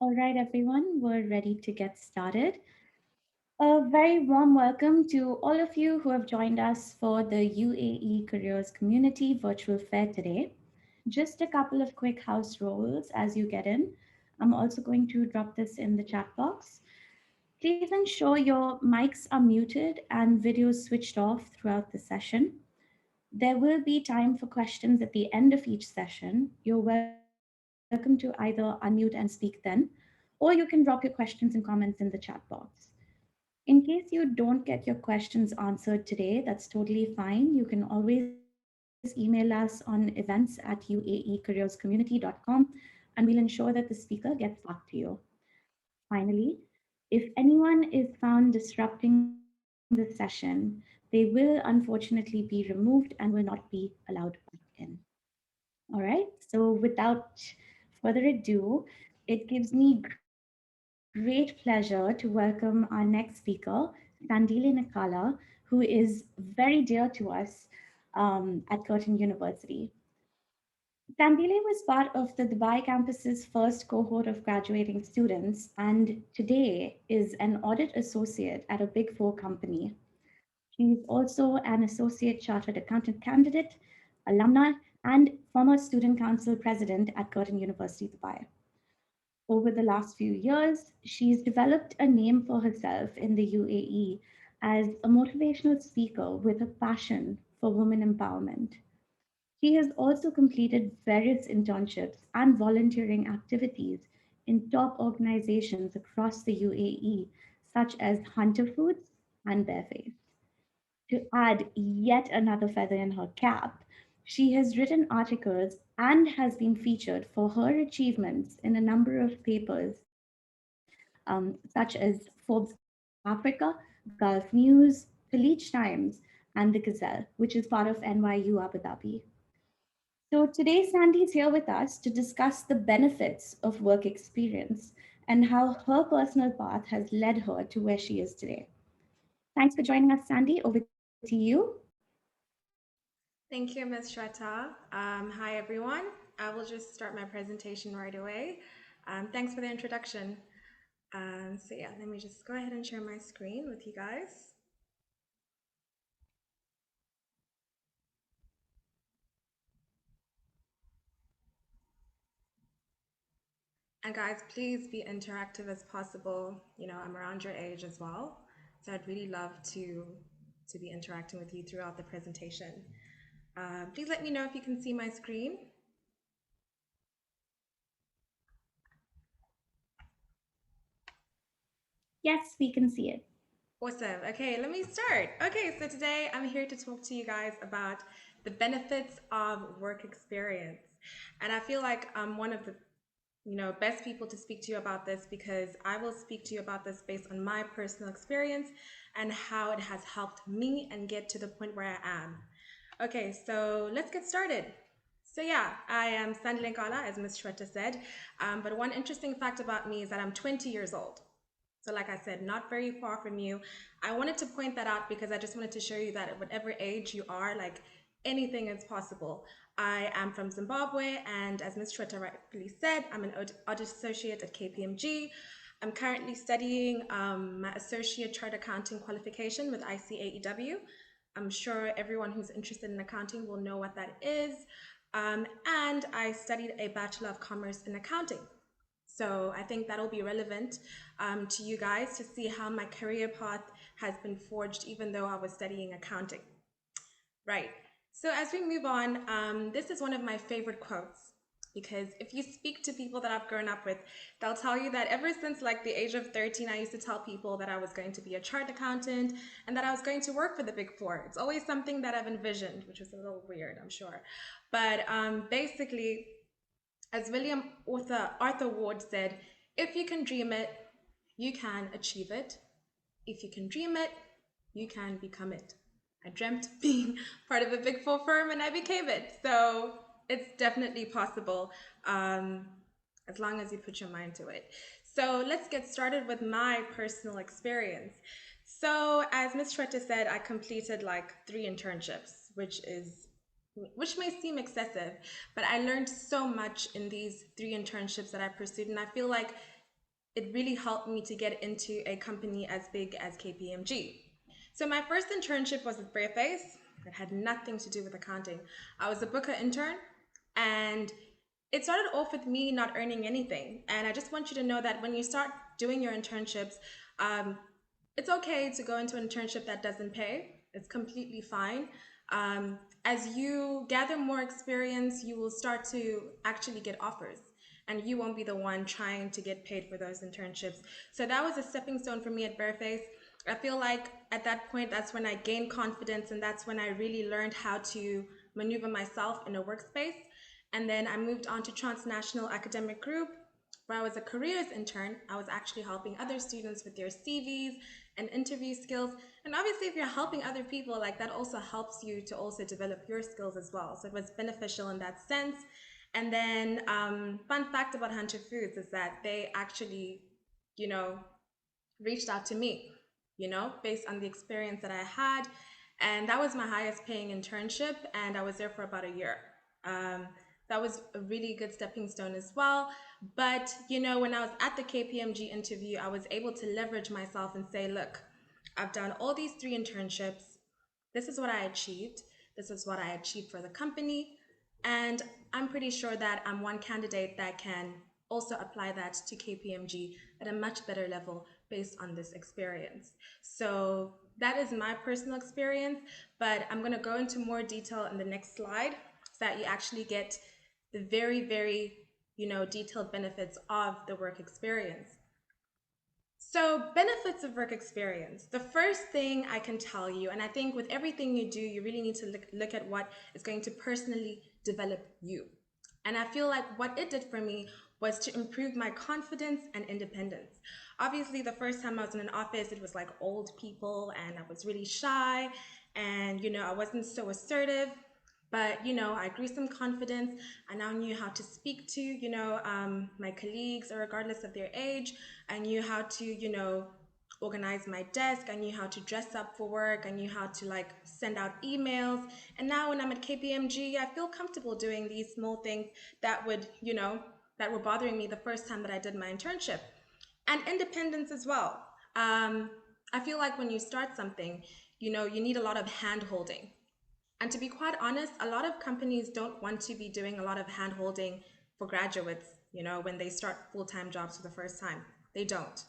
All right, everyone, we're ready to get started. A very warm welcome to all of you who have joined us for the UAE Careers Community Virtual Fair today. Just a couple of quick house rules as you get in. I'm also going to drop this in the chat box. Please ensure your mics are muted and videos switched off throughout the session. There will be time for questions at the end of each session. You're welcome to either unmute and speak then, or you can drop your questions and comments in the chat box. In case you don't get your questions answered today, that's totally fine. You can always email us on events@uaecareerscommunity.com and we'll ensure that the speaker gets back to you. Finally, if anyone is found disrupting the session, they will unfortunately be removed and will not be allowed back in. All right, so without further ado, it gives me great pleasure to welcome our next speaker, Sandi Nkala, who is very dear to us at Curtin University. Sandile was part of the Dubai campus's first cohort of graduating students and today is an audit associate at a Big Four company. She's also an associate chartered accountant candidate, alumna, and former student council president at Curtin University, Dubai. Over the last few years, she's developed a name for herself in the UAE as a motivational speaker with a passion for women empowerment. She has also completed various internships and volunteering activities in top organizations across the UAE, such as Hunter Foods and Bareface. To add yet another feather in her cap, she has written articles and has been featured for her achievements in a number of papers, such as Forbes Africa, Gulf News, Khaleej Times, and the Gazelle, which is part of NYU Abu Dhabi. So today, Sandy's here with us to discuss the benefits of work experience and how her personal path has led her to where she is today. Thanks for joining us, Sandy. Over to you. Thank you, Ms. Shweta. Hi, everyone. I will just start my presentation right away. Thanks for the introduction. Let me just go ahead and share my screen with you guys. And guys, please be interactive as possible. You know, I'm around your age as well, so I'd really love to be interacting with you throughout the presentation. Please let me know if you can see my screen. Yes, we can see it. Awesome. Okay, let me start. Okay, so today I'm here to talk to you guys about the benefits of work experience. And I feel like I'm one of the best people to speak to you about this because I will speak to you about this based on my personal experience and how it has helped me and get to the point where I am. Okay, so let's get started. So yeah, I am Sandi Nkala, as Ms. Shweta said. But one interesting fact about me is that I'm 20 years old. So like I said, not very far from you. I wanted to point that out because I just wanted to show you that at whatever age you are, like anything is possible. I am from Zimbabwe, and as Ms. Shweta rightfully said, I'm an audit associate at KPMG. I'm currently studying my associate chartered accounting qualification with ICAEW. I'm sure everyone who's interested in accounting will know what that is. And I studied a Bachelor of Commerce in Accounting. So I think that'll be relevant to you guys to see how my career path has been forged, even though I was studying accounting. Right. So as we move on, this is one of my favorite quotes because if you speak to people that I've grown up with, they'll tell you that ever since like the age of 13, I used to tell people that I was going to be a chartered accountant and that I was going to work for the Big Four. It's always something that I've envisioned, which is a little weird, I'm sure. But basically, as William Arthur Ward said, if you can dream it, you can achieve it. If you can dream it, you can become it. I dreamt of being part of a Big Four firm and I became it. So it's definitely possible as long as you put your mind to it. So let's get started with my personal experience. So as Ms. Shweta said, I completed like 3 internships, which may seem excessive, but I learned so much in these 3 internships that I pursued. And I feel like it really helped me to get into a company as big as KPMG. So my first internship was with Bareface. It had nothing to do with accounting. I was a booker intern, and it started off with me not earning anything. And I just want you to know that when you start doing your internships, um, it's okay to go into an internship that doesn't pay. It's completely fine. As you gather more experience, you will start to actually get offers, and you won't be the one trying to get paid for those internships. So that was a stepping stone for me at Bareface. I feel like at that point, that's when I gained confidence, and that's when I really learned how to maneuver myself in a workspace. And then I moved on to Transnational Academic Group, where I was a careers intern. I was actually helping other students with their CVs and interview skills. And obviously, if you're helping other people, like that also helps you to also develop your skills as well. So it was beneficial in that sense. And then, fun fact about Hunter Foods is that they actually, you know, reached out to me, based on the experience that I had. And that was my highest paying internship. And I was there for about a year. Um, that was a really good stepping stone as well. But, when I was at the KPMG interview, I was able to leverage myself and say, look, I've done all these 3 internships. This is what I achieved. This is what I achieved for the company. And I'm pretty sure that I'm one candidate that can also apply that to KPMG at a much better level based on this experience. So that is my personal experience, but I'm going to go into more detail in the next slide so that you actually get the very, very, detailed benefits of the work experience. So, benefits of work experience. The first thing I can tell you, and I think with everything you do, you really need to look at what is going to personally develop you. And I feel like what it did for me was to improve my confidence and independence. Obviously, the first time I was in an office, it was like old people, and I was really shy, and I wasn't so assertive. But I grew some confidence. I now knew how to speak to my colleagues, or regardless of their age. I knew how to organize my desk. I knew how to dress up for work. I knew how to send out emails. And now when I'm at KPMG, I feel comfortable doing these small things that that were bothering me the first time that I did my internship. And independence as well. I feel like when you start something, you need a lot of hand holding. And to be quite honest, a lot of companies don't want to be doing a lot of hand holding for graduates, when they start full-time jobs for the first time. They don't.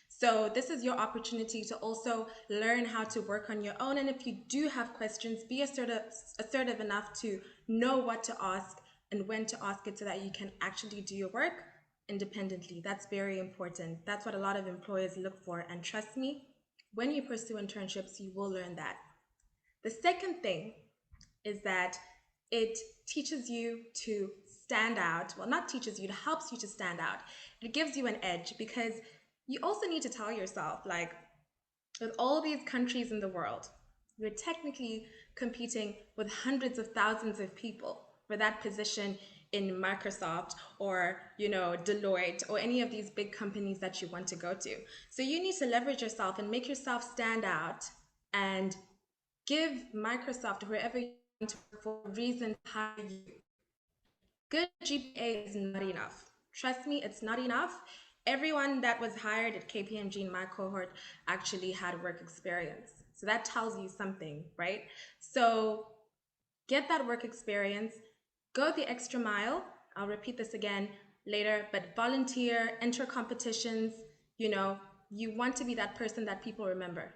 So this is your opportunity to also learn how to work on your own. And if you do have questions, be assertive enough to know what to ask and when to ask it so that you can actually do your work independently. That's very important. That's what a lot of employers look for. And trust me, when you pursue internships, you will learn that. The second thing is that it teaches you to stand out. Well, not teaches you, it helps you to stand out. It gives you an edge, because you also need to tell yourself, with all these countries in the world, you're technically competing with hundreds of thousands of people for that position in Microsoft or, Deloitte or any of these big companies that you want to go to. So you need to leverage yourself and make yourself stand out and give Microsoft or whoever you want to work for a reason to hire you. Good GPA is not enough. Trust me, it's not enough. Everyone that was hired at KPMG in my cohort actually had work experience. So that tells you something, right? So get that work experience, go the extra mile. I'll repeat this again later, but volunteer, enter competitions. You want to be that person that people remember.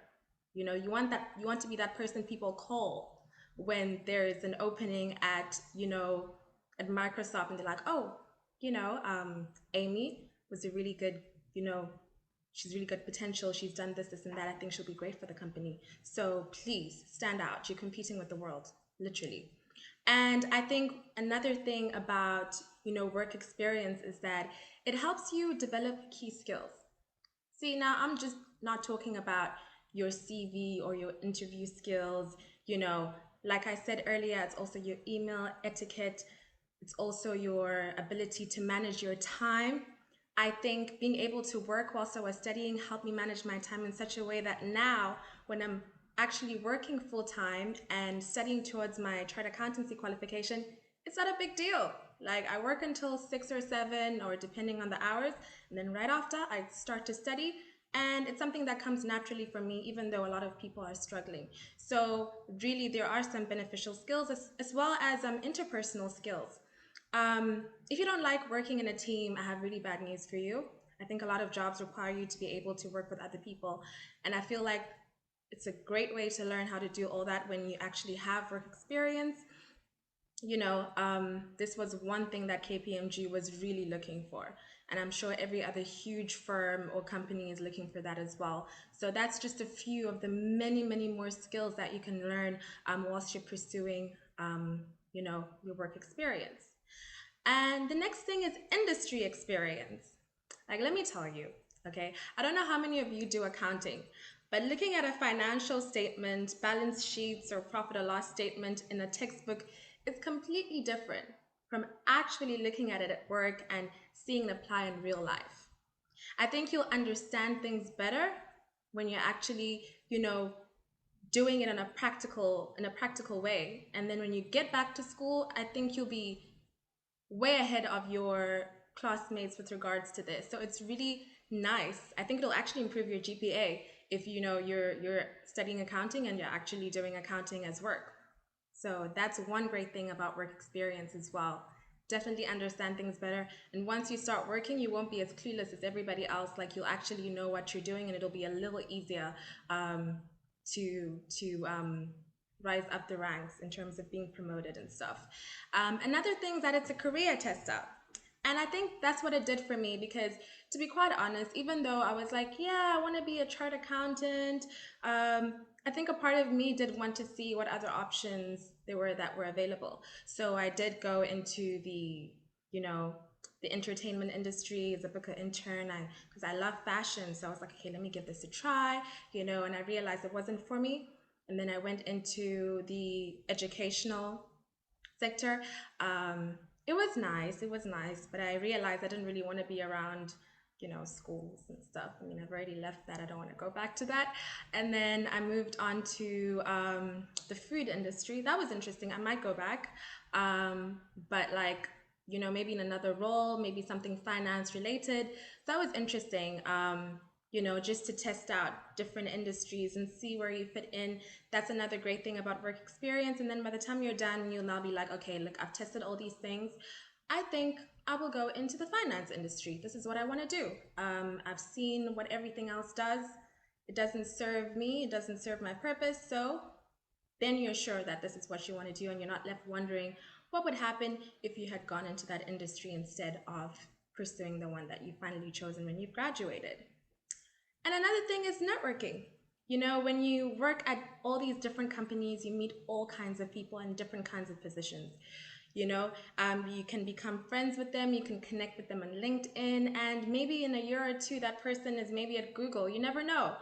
You want to be that person people call when there is an opening at Microsoft, and they're like, oh, Amy was a really good, she's really good potential. She's done this, this, and that. I think she'll be great for the company. So please stand out. You're competing with the world, literally. And I think another thing about, work experience is that it helps you develop key skills. See, now I'm just not talking about your CV or your interview skills. Like I said earlier, it's also your email etiquette. It's also your ability to manage your time. I think being able to work whilst I was studying helped me manage my time in such a way that now, when I'm actually working full time and studying towards my chartered accountancy qualification, it's not a big deal. Like I work until 6 or 7, or depending on the hours, and then right after I start to study. And it's something that comes naturally for me, even though a lot of people are struggling. So really, there are some beneficial skills as well as interpersonal skills. If you don't like working in a team, I have really bad news for you. I think a lot of jobs require you to be able to work with other people. And I feel like it's a great way to learn how to do all that when you actually have work experience. This was one thing that KPMG was really looking for. And I'm sure every other huge firm or company is looking for that as well. So that's just a few of the many, many more skills that you can learn whilst you're pursuing, your work experience. And the next thing is industry experience. Like, let me tell you, okay, I don't know how many of you do accounting, but looking at a financial statement, balance sheets, or profit or loss statement in a textbook is completely different from actually looking at it at work and seeing it apply in real life. I think you'll understand things better when you're actually, doing it in a practical way. And then when you get back to school, I think you'll be way ahead of your classmates with regards to this. So it's really nice. I think it'll actually improve your GPA if you're studying accounting and you're actually doing accounting as work. So that's one great thing about work experience as well. Definitely understand things better. And once you start working, you won't be as clueless as everybody else. Like you'll actually know what you're doing, and it'll be a little easier to rise up the ranks in terms of being promoted and stuff. Another thing is that it's a career tester. And I think that's what it did for me because, to be quite honest, even though I was like, yeah, I want to be a chart accountant, I think a part of me did want to see what other options there were that were available. So I did go into the entertainment industry as a book intern, because I love fashion. So I was like, okay, let me give this a try, and I realized it wasn't for me. And then I went into the educational sector. It was nice, but I realized I didn't really want to be around, schools and stuff. I mean, I've already left that. I don't want to go back to that. And then I moved on to the food industry. That was interesting. I might go back, but like, maybe in another role, maybe something finance related. That was interesting. Just to test out different industries and see where you fit in. That's another great thing about work experience. And then by the time you're done, you'll now be like, okay, look, I've tested all these things. I think I will go into the finance industry. This is what I want to do. I've seen what everything else does. It doesn't serve me. It doesn't serve my purpose. So then you're sure that this is what you want to do, and you're not left wondering what would happen if you had gone into that industry instead of pursuing the one that you finally chosen when you've graduated. And another thing is networking. When you work at all these different companies, you meet all kinds of people in different kinds of positions. You can become friends with them, you can connect with them on LinkedIn, and maybe in a year or two, that person is maybe at Google. You never know.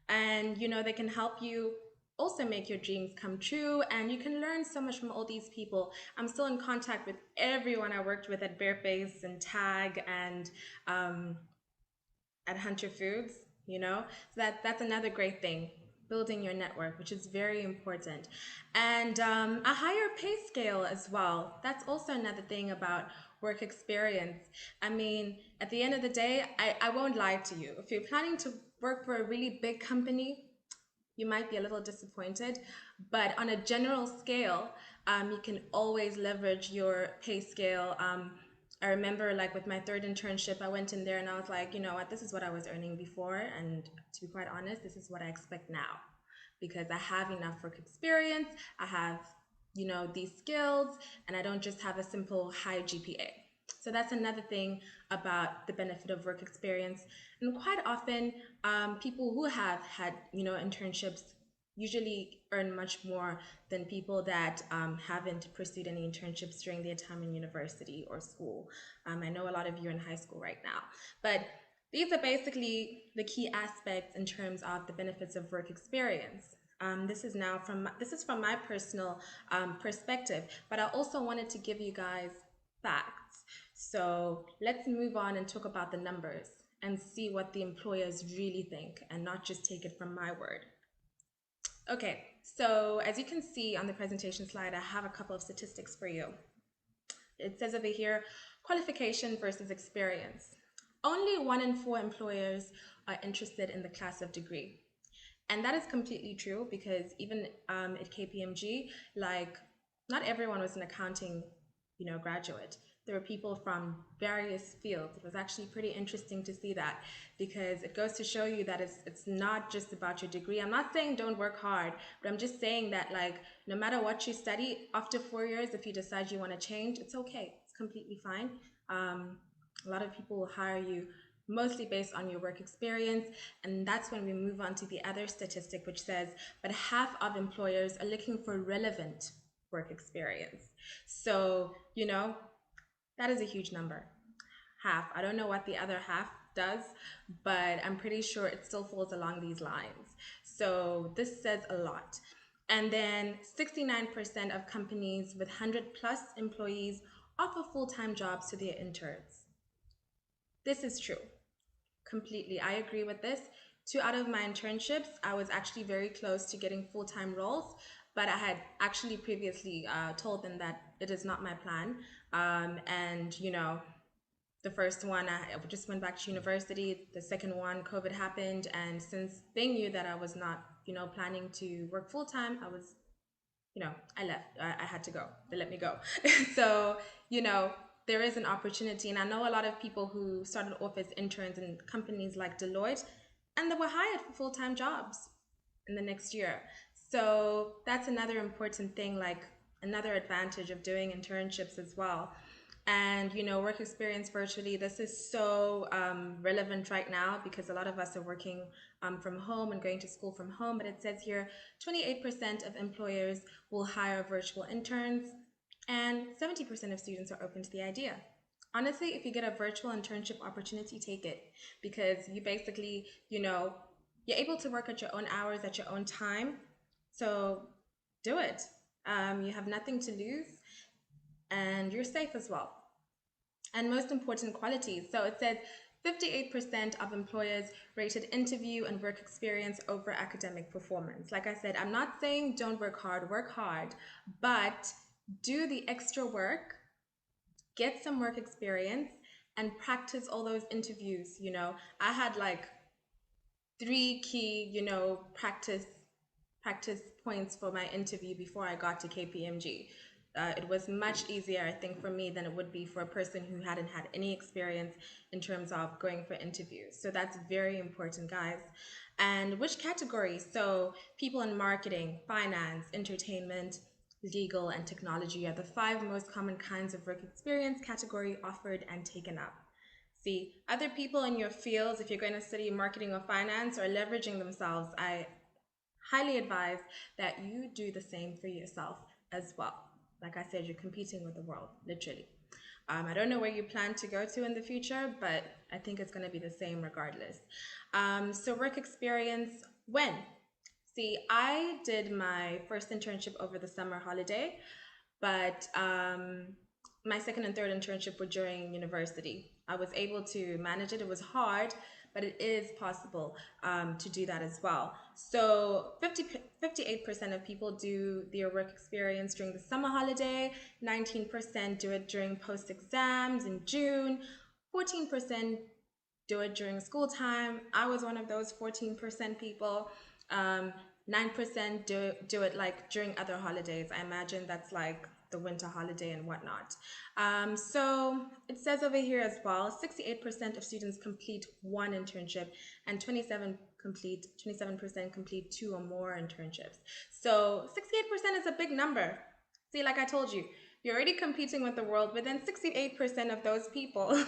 And, they can help you also make your dreams come true, and you can learn so much from all these people. I'm still in contact with everyone I worked with at Bareface and Tag and at Hunter Foods. So that's another great thing, building your network, which is very important. And a higher pay scale as well. That's also another thing about work experience. I mean, at the end of the day, I won't lie to you. If you're planning to work for a really big company, you might be a little disappointed, but on a general scale, you can always leverage your pay scale. I remember, like, with my third internship, I went in there and I was like, you know what, this is what I was earning before, and to be quite honest, this is what I expect now, because I have enough work experience, I have, these skills, and I don't just have a simple high GPA. So that's another thing about the benefit of work experience. And quite often, people who have had, internships usually earn much more than people that haven't pursued any internships during their time in university or school. I know a lot of you are in high school right now, but these are basically the key aspects in terms of the benefits of work experience. This is from my personal perspective, but I also wanted to give you guys facts. So let's move on and talk about the numbers and see what the employers really think, and not just take it from my word. Okay, so as you can see on the presentation slide, I have a couple of statistics for you. It says over here, qualification versus experience. Only 1 in 4 employers are interested in the class of degree. And that is completely true because even at KPMG, like not everyone was an accounting, graduate. There were people from various fields. It was actually pretty interesting to see that because it goes to show you that it's not just about your degree. I'm not saying don't work hard, but I'm just saying that like no matter what you study, after 4 years, if you decide you want to change, it's okay. It's completely fine. A lot of people will hire you mostly based on your work experience. And that's when we move on to the other statistic, which says, but half of employers are looking for relevant work experience. So, that is a huge number. Half. I don't know what the other half does, but I'm pretty sure it still falls along these lines. So this says a lot. And then 69% of companies with 100 plus employees offer full-time jobs to their interns. This is true. Completely. I agree with this. 2 out of my internships, I was actually very close to getting full-time roles, but I had actually previously told them that it is not my plan. And, the first one, I just went back to university. The second one, COVID happened. And since they knew that I was not, planning to work full-time, I was, I left. I had to go. They let me go. So, there is an opportunity. And I know a lot of people who started off as interns in companies like Deloitte, and they were hired for full-time jobs in the next year. So that's another important thing, like another advantage of doing internships as well. And work experience virtually, this is so relevant right now because a lot of us are working from home and going to school from home. But it says here 28% of employers will hire virtual interns and 70% of students are open to the idea. Honestly, if you get a virtual internship opportunity, take it because you basically, you're able to work at your own hours, at your own time. So do it. You have nothing to lose and you're safe as well. And most important qualities. So it says 58% of employers rated interview and work experience over academic performance. Like I said, I'm not saying don't work hard, but do the extra work, get some work experience, and practice all those interviews. I had like 3 key, practice points for my interview before I got to KPMG. It was much easier, I think, for me than it would be for a person who hadn't had any experience in terms of going for interviews. So that's very important, guys. And which categories? So people in marketing, finance, entertainment, legal, and technology are the 5 most common kinds of work experience category offered and taken up. See, other people in your fields, if you're going to study marketing or finance, are leveraging themselves. I highly advise that you do the same for yourself as well. Like I said, you're competing with the world, literally. I don't know where you plan to go to in the future, but I think it's going to be the same regardless. So work experience, when? See, I did my first internship over the summer holiday, but my second and third internship were during university. I was able to manage it. It was hard, but it is possible to do that as well. So 58% of people do their work experience during the summer holiday, 19% do it during post-exams in June, 14% do it during school time. I was one of those 14% people. 9% do it like during other holidays. I imagine that's like the winter holiday and whatnot. So it says over here as well, 68% of students complete 1 internship and 27% complete 2 or more internships. So 68% is a big number. See, like I told you, you're already competing with the world, but then 68% of those people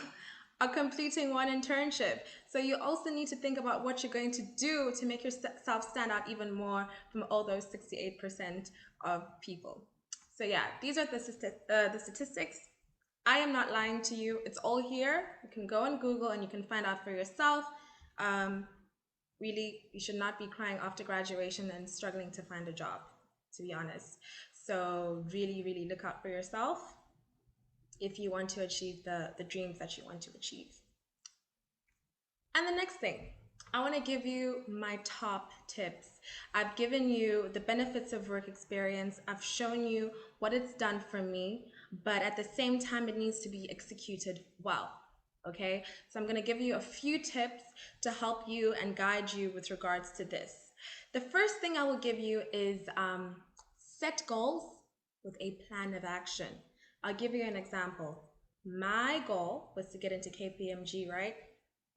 are completing 1 internship. So you also need to think about what you're going to do to make yourself stand out even more from all those 68% of people. So yeah, these are the statistics. I am not lying to you. It's all here. You can go on Google and you can find out for yourself. Really, you should not be crying after graduation and struggling to find a job, to be honest. So really, really look out for yourself if you want to achieve the dreams that you want to achieve. And the next thing, I want to give you my top tips. I've given you the benefits of work experience. I've shown you what it's done for me, but at the same time, it needs to be executed well. Okay, so I'm going to give you a few tips to help you and guide you with regards to this. The first thing I will give you is set goals with a plan of action. I'll give you an example. My goal was to get into KPMG, right?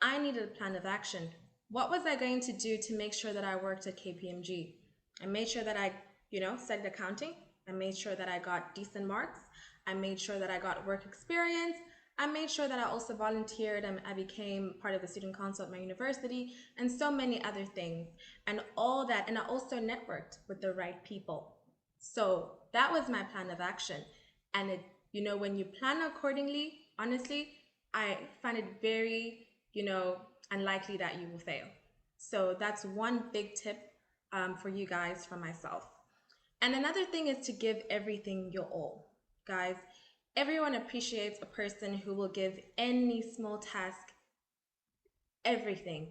I needed a plan of action. What was I going to do to make sure that I worked at KPMG? I made sure that I, studied accounting. I made sure that I got decent marks. I made sure that I got work experience. I made sure that I also volunteered and I became part of the student council at my university and so many other things and all that. And I also networked with the right people. So that was my plan of action. And when you plan accordingly, honestly, I find it very, unlikely that you will fail. So that's one big tip for you guys from myself. And another thing is to give everything your all. Guys, everyone appreciates a person who will give any small task everything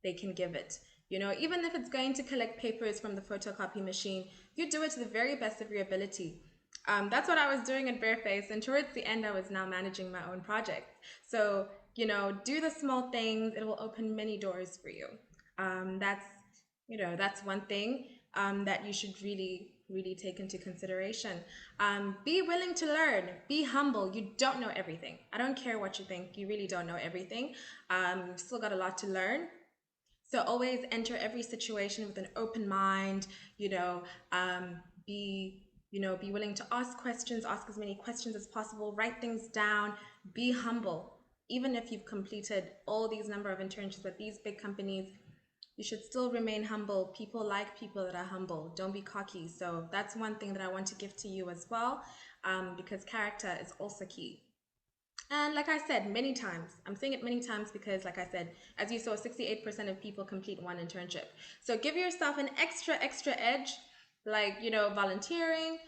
they can give it. Even if it's going to collect papers from the photocopy machine, you do it to the very best of your ability. That's what I was doing at Bareface, and towards the end, I was now managing my own project. So, do the small things; it will open many doors for you. That's one thing that you should really take into consideration. Be willing to learn. Be humble. You don't know everything. I don't care what you think. You really don't know everything. You've still got a lot to learn. So always enter every situation with an open mind. Be willing to ask questions. Ask as many questions as possible. Write things down. Be humble. Even if you've completed all these number of internships at these big companies, you should still remain humble. People like people that are humble. Don't be cocky. So that's one thing that I want to give to you as well, because character is also key. And like I said many times, I'm saying it many times because, like I said, as you saw, 68% of people complete one internship. So give yourself an extra edge, like, volunteering.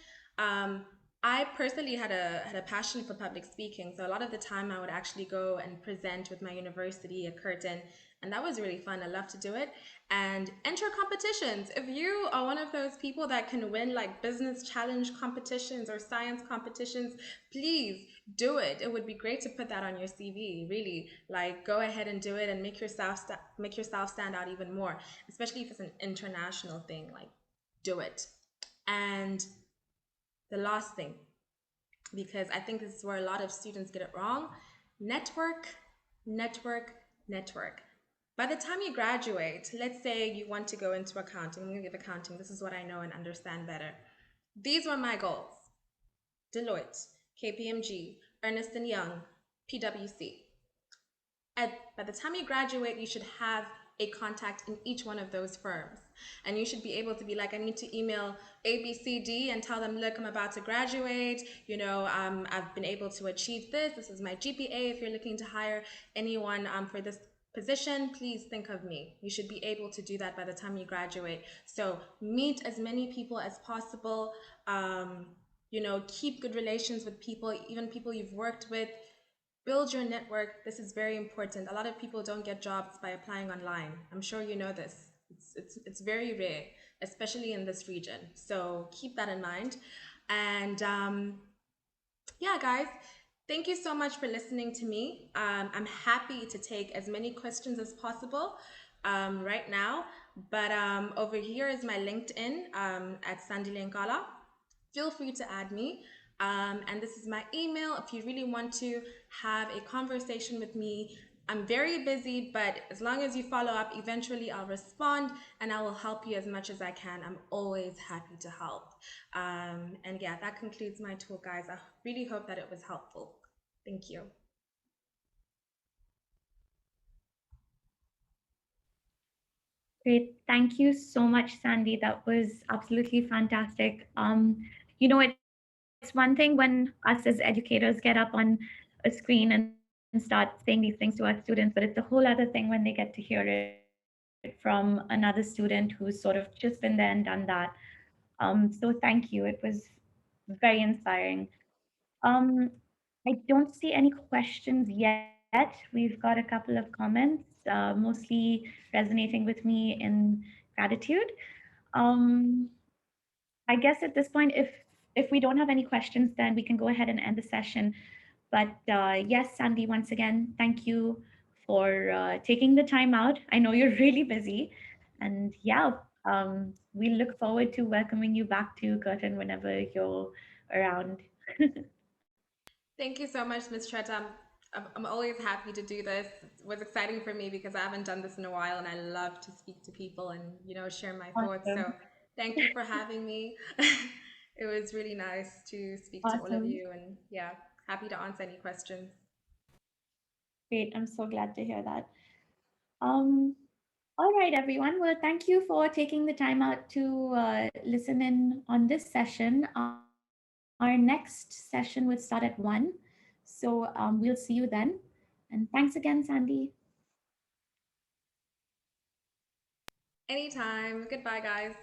I personally had a passion for public speaking. So a lot of the time I would actually go and present with my university at Curtin, and that was really fun. I love to do it. And enter competitions. If you are one of those people that can win like business challenge competitions or science competitions, please do it. It would be great to put that on your CV. Really, like, go ahead and do it and make yourself stand out even more, especially if it's an international thing. Like, do it. And the last thing, because I think this is where a lot of students get it wrong: network, network, network. By the time you graduate, let's say you want to go into accounting. I'm going to give accounting. This is what I know and understand better. These were my goals: Deloitte, KPMG, Ernst & Young, PwC. By the time you graduate, you should have a contact in each one of those firms. And you should be able to be like, I need to email ABCD and tell them, look, I'm about to graduate. I've been able to achieve this. This is my GPA. If you're looking to hire anyone for this position, please think of me. You should be able to do that by the time you graduate. So meet as many people as possible. Keep good relations with people, even people you've worked with. Build your network. This is very important. A lot of people don't get jobs by applying online. I'm sure you know this. It's very rare, especially in this region. So keep that in mind. And yeah, guys, thank you so much for listening to me. I'm happy to take as many questions as possible right now. But over here is my LinkedIn at Sandi Nkala. Feel free to add me. And this is my email if you really want to have a conversation with me. I'm very busy, but as long as you follow up, eventually I'll respond and I will help you as much as I can. I'm always happy to help. And yeah, that concludes my talk, guys. I really hope that it was helpful. Thank you. Great. Thank you so much, Sandy. That was absolutely fantastic. It's one thing when us as educators get up on a screen and start saying these things to our students, but it's a whole other thing when they get to hear it from another student who's sort of just been there and done that. So thank you. It was very inspiring. Um, I don't see any questions yet. We've got a couple of comments, mostly resonating with me in gratitude. Um, I guess at this point, if if we don't have any questions, then we can go ahead and end the session. But yes, Sandy, once again, thank you for taking the time out. I know you're really busy. And yeah, we look forward to welcoming you back to Curtin whenever you're around. Thank you so much, Ms. Tretta. I'm always happy to do this. It was exciting for me because I haven't done this in a while, and I love to speak to people and share my thoughts. So Awesome. thank you for having me. It was really nice to speak to all of Awesome. you, and yeah, happy to answer any questions. Great. I'm so glad to hear that. Um, all right, everyone. Well, thank you for taking the time out to listen in on this session. Our next session will start at 1. So we'll see you then. And thanks again, Sandy. Anytime. Goodbye, guys.